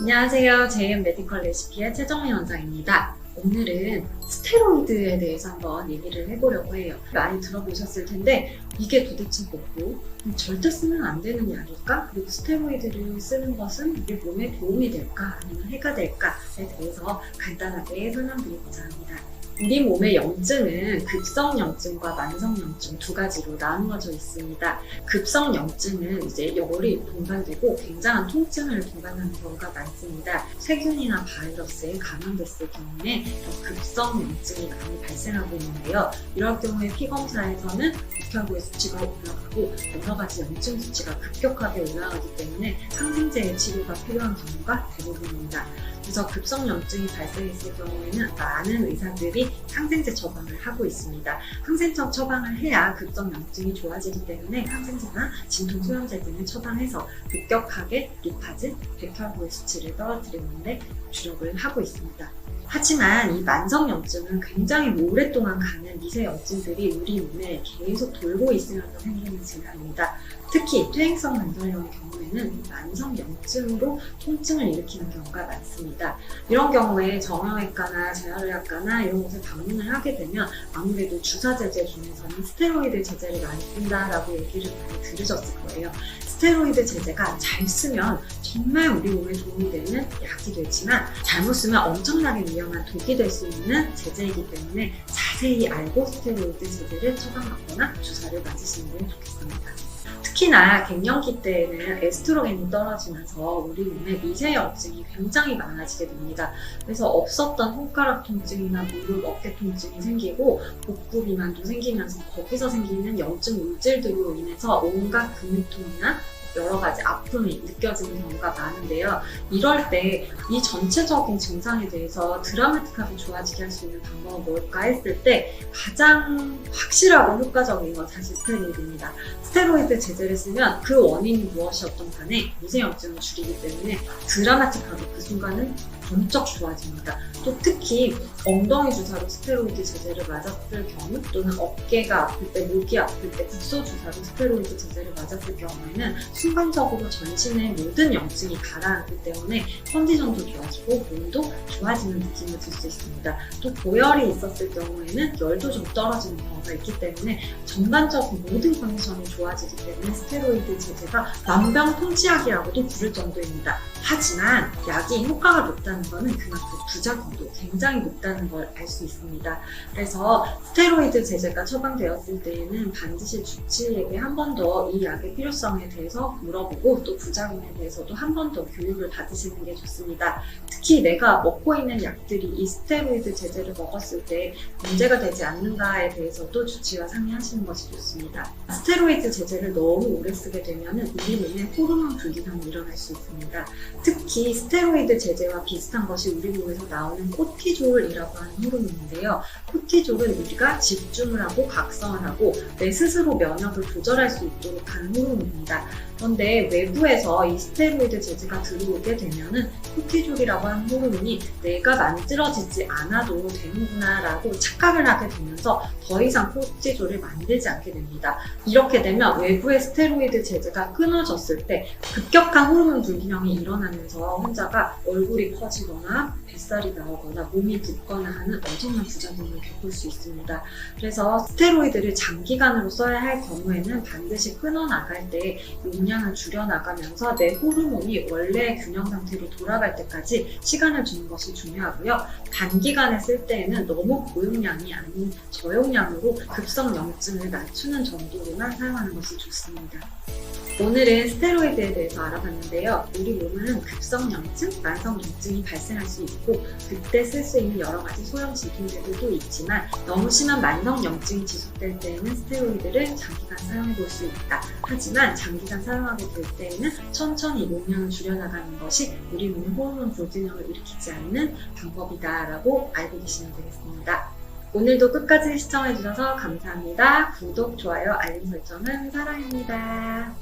안녕하세요. JM 메디컬 레시피의 최정미 원장입니다. 오늘은 스테로이드에 대해서 한번 얘기를 해보려고 해요. 많이 들어보셨을 텐데 이게 도대체 뭐고 절대 쓰면 안 되는 약일까? 그리고 스테로이드를 쓰는 것은 우리 몸에 도움이 될까? 아니면 해가 될까?에 대해서 간단하게 설명드리고자 합니다. 우리 몸의 염증은 급성염증과 만성염증 두 가지로 나누어져 있습니다. 급성염증은 이제 열이 동반되고 굉장한 통증을 동반하는 경우가 많습니다. 세균이나 바이러스에 감염됐을 경우에 급성염증이 많이 발생하고 있는데요. 이럴 경우에 피검사에서는 백혈구의 수치가 올라가고 여러 가지 염증 수치가 급격하게 올라가기 때문에 항생제의 치료가 필요한 경우가 대부분입니다. 그래서 급성염증이 발생했을 경우에는 많은 의사들이 항생제 처방을 하고 있습니다. 항생제 처방을 해야 급성염증이 좋아지기 때문에 항생제나 진통소염제 등을 처방해서 급격하게 높아진 백혈구의 수치를 떨어뜨리는 데 주력을 하고 있습니다. 하지만 이 만성염증은 굉장히 오랫동안 가는 미세염증들이 우리 몸에 계속 돌고 있으면서 생기는 질환입니다. 특히 퇴행성 관절염의 경우에는 만성염증으로 통증을 일으키는 경우가 많습니다. 이런 경우에 정형외과나 재활의학과나 이런 곳에 방문을 하게 되면 아무래도 주사 제제 중에서는 스테로이드 제제를 많이 쓴다라고 얘기를 많이 들으셨을 거예요. 스테로이드 제제가 잘 쓰면 정말 우리 몸에 도움이 되는 약이 되지만 잘못 쓰면 엄청나게 위험한 독이 될 수 있는 제제이기 때문에 자세히 알고 스테로이드 제제를 처방받거나 주사를 맞으시는 게 좋겠습니다. 특히나 갱년기 때에는 에스트로겐이 떨어지면서 우리 몸에 미세염증이 굉장히 많아지게 됩니다. 그래서 없었던 손가락 통증이나 무릎, 어깨 통증이 생기고 복부 비만도 생기면서 거기서 생기는 염증 물질들로 인해서 온갖 근육통이나 여러 가지 아픔이 느껴지는 경우가 많은데요. 이럴 때 이 전체적인 증상에 대해서 드라마틱하게 좋아지게 할 수 있는 방법은 뭘까 했을 때 가장 확실하고 효과적인 건 사실 스테로이드입니다. 스테로이드 제제를 쓰면 그 원인이 무엇이었던 간에 미세염증을 줄이기 때문에 드라마틱하게 그 순간은 번쩍 좋아집니다. 또 특히 엉덩이 주사로 스테로이드 제제를 맞았을 경우 또는 어깨가 아플 때, 목이 아플 때 국소 주사로 스테로이드 제제를 맞았을 경우에는 순간적으로 전신의 모든 염증이 가라앉기 때문에 컨디션도 좋아지고 몸도 좋아지는 느낌을 줄 수 있습니다. 또 고열이 있었을 경우에는 열도 좀 떨어지는 경우가 있기 때문에 전반적인 모든 컨디션이 좋아지기 때문에 스테로이드 제제가 만병통치약이라고도 부를 정도입니다. 하지만 약이 효과가 높다는 것은 그만큼 부작용도 굉장히 높다는 걸 알 수 있습니다. 그래서 스테로이드 제제가 처방되었을 때에는 반드시 주치의에게 한 번 더 이 약의 필요성에 대해서 물어보고 또 부작용에 대해서도 한 번 더 교육을 받으시는 게 좋습니다. 특히 내가 먹고 있는 약들이 이 스테로이드 제제를 먹었을 때 문제가 되지 않는가에 대해서도 주치의와 상의하시는 것이 좋습니다. 스테로이드 제제를 너무 오래 쓰게 되면 우리 몸에 호르몬 불균형이 일어날 수 있습니다. 특히 스테로이드 제제와 비슷한 것이 우리 몸에서 나오는 코티졸이라고 하는 호르몬인데요. 코티졸은 우리가 집중을 하고 각성을 하고 내 스스로 면역을 조절할 수 있도록 하는 호르몬입니다. 그런데 외부에서 이 스테로이드 제제가 들어오게 되면은 코티졸이라고 하는 호르몬이 내가 만들어지지 않아도 되는구나 라고 착각을 하게 되면서 더 이상 코티졸을 만들지 않게 됩니다. 이렇게 되면 외부의 스테로이드 제제가 끊어졌을 때 급격한 호르몬 불균형이 일어나면서 환자가 얼굴이 커지거나 뱃살이 나오거나 몸이 붓거나 하는 엄청난 부작용을 겪을 수 있습니다. 그래서 스테로이드를 장기간으로 써야 할 경우에는 반드시 끊어나갈 때 용량을 줄여나가면서 내 호르몬이 원래 균형 상태로 돌아갈 때까지 시간을 주는 것이 중요하고요. 단기간에 쓸 때에는 너무 고용량이 아닌 저용량으로 급성염증을 낮추는 정도로만 사용하는 것이 좋습니다. 오늘은 스테로이드에 대해서 알아봤는데요. 우리 몸은 급성염증, 만성염증이 발생할 수 있고 그때 쓸 수 있는 여러 가지 소형 진통제들도 있지만 너무 심한 만성염증이 지속될 때에는 스테로이드를 장기간 사용해 볼 수 있다. 하지만 장기간 사용하게 될 때에는 천천히 용량을 줄여나가는 것이 우리 몸의 호르몬 불균형을 일으키지 않는 방법이다라고 알고 계시면 되겠습니다. 오늘도 끝까지 시청해주셔서 감사합니다. 구독, 좋아요, 알림 설정은 사랑입니다.